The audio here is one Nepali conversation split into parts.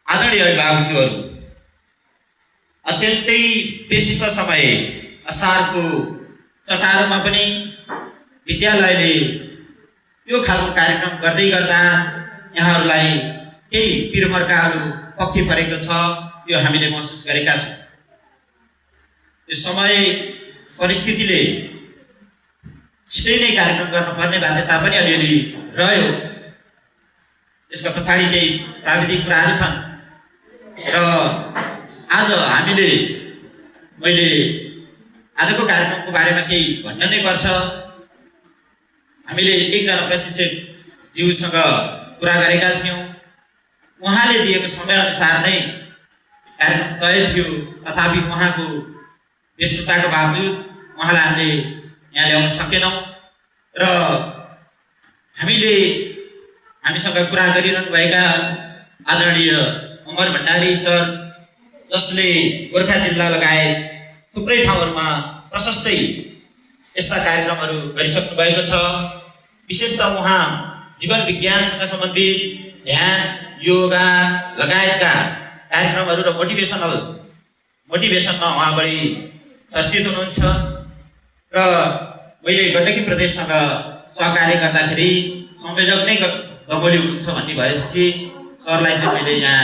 आदरणीय अभिभावकज्यूहरू, अत्यन्तै व्यस्त समय असारको चटारोमा पनि विद्यालयले यो खालको कार्यक्रम गर्दै गर्दा यहाँहरूलाई केही पिरमर्काहरू पक्कै परेको छ, यो हामीले महसुस गरेका छौँ। यो समय परिस्थितिले छिटै नै कार्यक्रम गर्नुपर्ने बाध्यता पनि अलिअलि रह्यो। यसका पछाडि केही प्राविधिक कुराहरू छन् र आज मैले आजको कार्यक्रमको बारेमा केही भन्न नै पर्छ। हामीले एकजना प्रशिक्षक ज्यूसँग कुरा गरेका थियौँ। उहाँले दिएको समयअनुसार नै कार्यक्रम तय थियो, तथापि उहाँको व्यस्तताको बावजुद उहाँलाई हामीले यहाँ ल्याउन सकेनौँ र हामीसँग कुरा गरिरहनु भएका आदरणीय अमर भण्डारी सर, जसले गोर्खा जिल्ला लगायत थुप्रै ठाउँहरूमा प्रशस्तै यस्ता कार्यक्रमहरू गरिसक्नु भएको छ। विशेषतः उहाँ जीवन विज्ञानसँग सम्बन्धित ध्यान, योगा लगायतका कार्यक्रमहरू र मोटिभेसनमा उहाँ बढी चर्चित हुनुहुन्छ र मैले गण्डकी प्रदेशसँग सहकार्य गर्दाखेरि संयोजक नै गगोली हुनुहुन्छ भन्ने भएपछि सरलाई चाहिँ मैले यहाँ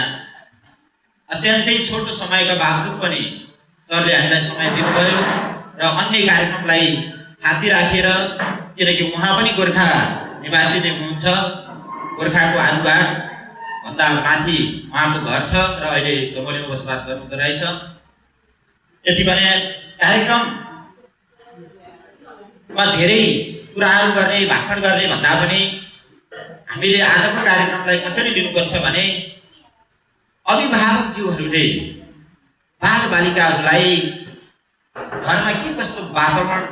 अत्यन्तै छोटो समयका बावजुद पनि सरले हामीलाई समय दिनुभयो र अन्य कार्यक्रमलाई थाती राखेर, किनकि उहाँ पनि गोर्खा निवासी नै हुनुहुन्छ, गोर्खाको आलुबाड भन्दा माथि उहाँको घर छ र अहिले गगोलीमा बसोबास गर्नुहुँदो रहेछ। यति भने कार्यक्रममा धेरै कुराहरू गर्ने, भाषण गर्ने भन्दा पनि हामीले आजको कार्यक्रमलाई कसरी लिनुपर्छ भने अभिभावकज्यूहरूले बालबालिकाहरूलाई घरमा के कस्तो वातावरण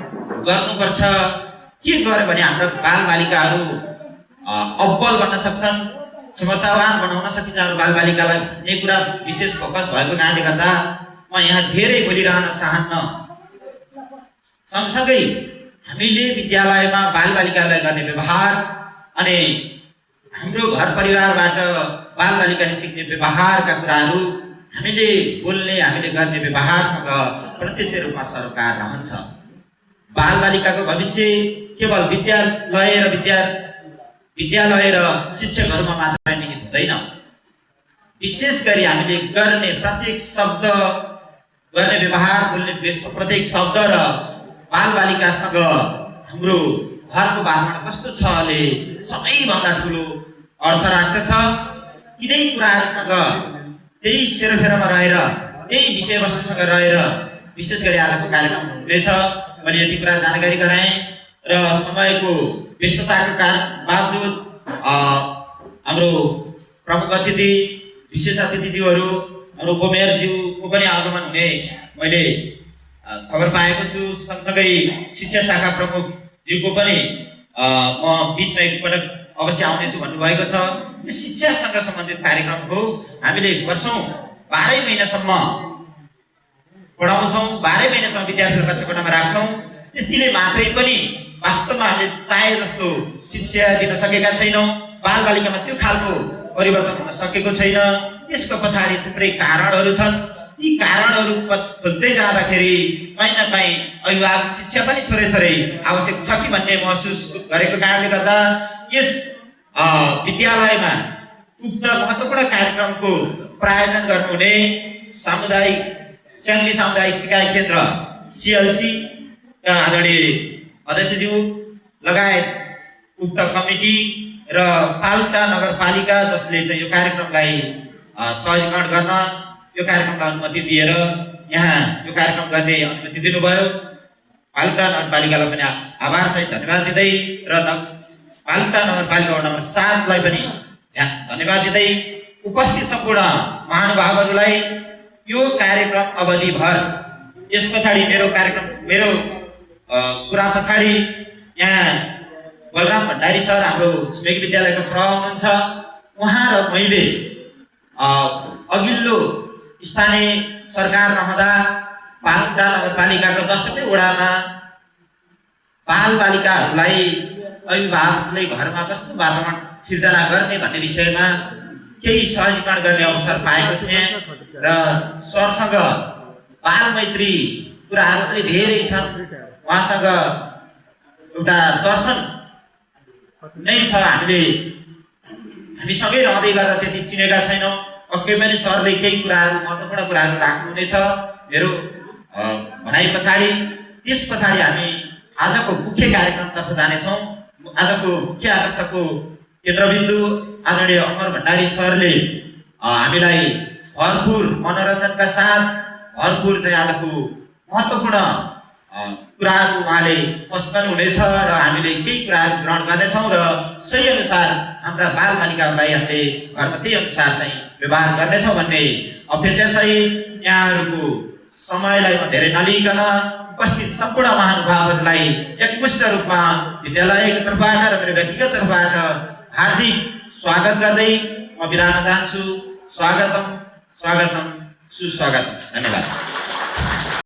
गर्नुपर्छ, के गर्यो भने हाम्रो बालबालिकाहरू अब्बल बन्न सक्छन्, क्षमतावान बनाउन सकिन्छ हाम्रो बालबालिकालाई भन्ने कुरा विशेष फोकस भएको कारणले गर्दा म यहाँ धेरै बोलिरहन चाहन्न। सँगसँगै हामीले विद्यालयमा बालबालिकालाई गर्ने व्यवहार अनि हाम्रो घर परिवारबाट बालबालिकाले सिक्ने व्यवहारका कुराहरू हामीले बोल्ने, हामीले गर्ने व्यवहारसँग प्रत्यक्ष रूपमा सरोकार रहन्छ। बालबालिकाको भविष्य केवल विद्यालय र शिक्षकहरूमा मात्र निहित हुँदैन। विशेष गरी हामीले गर्ने प्रत्येक शब्द, गर्ने व्यवहार, बोल्ने प्रत्येक शब्द र बालबालिकासँग हाम्रो घरको वातावरण कस्तो छले सबैभन्दा ठुलो अर्थ राख्दछ। तिनै कुराहरूसँग, त्यही सेरोफेरोमा रहेर, त्यही विषयवस्तुसँग रहेर विशेष गरी आजको कार्यक्रम हुनेछ। मैले यति कुरा जानकारी गराएँ र समयको व्यस्तताको बावजुद हाम्रो प्रमुख अतिथि, विशेष अतिथिज्यूहरू, हाम्रो गोमेयरज्यूको पनि आगमन हुने मैले खबर पाएको छु। सँगसँगै शिक्षा शाखा प्रमुख ज्यूको पनि म बिचमा एकपटक अवश्य आउनेछु भन्नुभएको छ। यो शिक्षासँग सम्बन्धित कार्यक्रम हो। हामीले वर्षौँ 12 महिनासम्म पढाउँछौँ, 12 महिनासम्म विद्यार्थीहरू कक्षाकोठामा राख्छौँ। त्यसले मात्रै पनि वास्तवमा हामीले चाहे जस्तो शिक्षा दिन सकेका छैनौँ। बालबालिकामा त्यो खालको परिवर्तन हुन सकेको छैन। त्यसको पछाडि थुप्रै कारणहरू छन्। ती कारणहरू खोज्दै जाँदाखेरि कहीँ न कहीँ अभिभावक शिक्षा पनि थोरै आवश्यक छ कि भन्ने महसुस गरेको कारणले गर्दा यस विद्यालयमा उक्त महत्त्वपूर्ण कार्यक्रमको प्रायोजन गर्नुहुने च्याङ्गी सामुदायिक सिकाइ केन्द्र CLC का आदरणीय अध्यक्षज्यू लगायत उक्त कमिटी र पाल्पा नगरपालिका, जसले चाहिँ यो कार्यक्रमलाई सहजीकरण गर्न, यो कार्यक्रमलाई अनुमति दिएर यहाँ यो कार्यक्रम गर्ने अनुमति दिनुभयो। पाल्पा नगरपालिकालाई पनि आभार सहित धन्यवाद दिँदै र पाल्पा नगरपालिका वडा नम्बर 7 लाई पनि धन्यवाद दिँदै उपस्थित सम्पूर्ण महानुभावहरूलाई यो कार्यक्रम अवधिभर, यस पछाडि मेरो कुरा पछाडि यहाँ बलराम भण्डारी सर हाम्रो छिमेकी विद्यालयको प्र हुनुहुन्छ। उहाँ र मैले अघिल्लो स्थानीय सरकार रहँदा पाल्पा नगरपालिकाको 10औं वडामा बालबालिकाहरूलाई अभिभावकले घरमा कस्तो वातावरण सिर्जना गर्ने भन्ने विषयमा केही सहजीकरण गर्ने अवसर पाएको थिएँ र सरसँग बाल मैत्री कुराहरू पनि धेरै छन्। उहाँसँग एउटा दर्शन नै छ। हामी सँगै रहँदै गर्दा त्यति चिनेका छैनौँ। पक्कै पनि सरले केही कुराहरू महत्त्वपूर्ण कुराहरू राख्नुहुनेछ मेरो भनाइ पछाडि। त्यस पछाडि हामी आजको मुख्य कार्यक्रमतर्फ जानेछौँ। आजको मुख्य आकर्षकको केन्द्रबिन्दु आदरणीय अमर भण्डारी सरले हामीलाई भरपुर मनोरञ्जनका साथ भरपुर चाहिँ आजको महत्त्वपूर्ण कुराहरू उहाँले प्रस्तुत हुनेछ र हामीले केही कुराहरू ग्रहण गर्नेछौँ र सही अनुसार हाम्रा बालबालिकाहरूलाई हामीले घरमा त्यही अनुसार चाहिँ व्यवहार गर्नेछौँ भन्ने अपेक्षासहित यहाँहरूको समयलाई म धेरै नलिकन उपस्थित सम्पूर्ण महानुभावहरूलाई एकमुष्ट रूपमा विद्यालयको तर्फबाट र मेरो व्यक्तिगत तर्फबाट हार्दिक स्वागत गर्दै म बिराउन चाहन्छु। स्वागतम, स्वागतम, सुस्वागतम। धन्यवाद।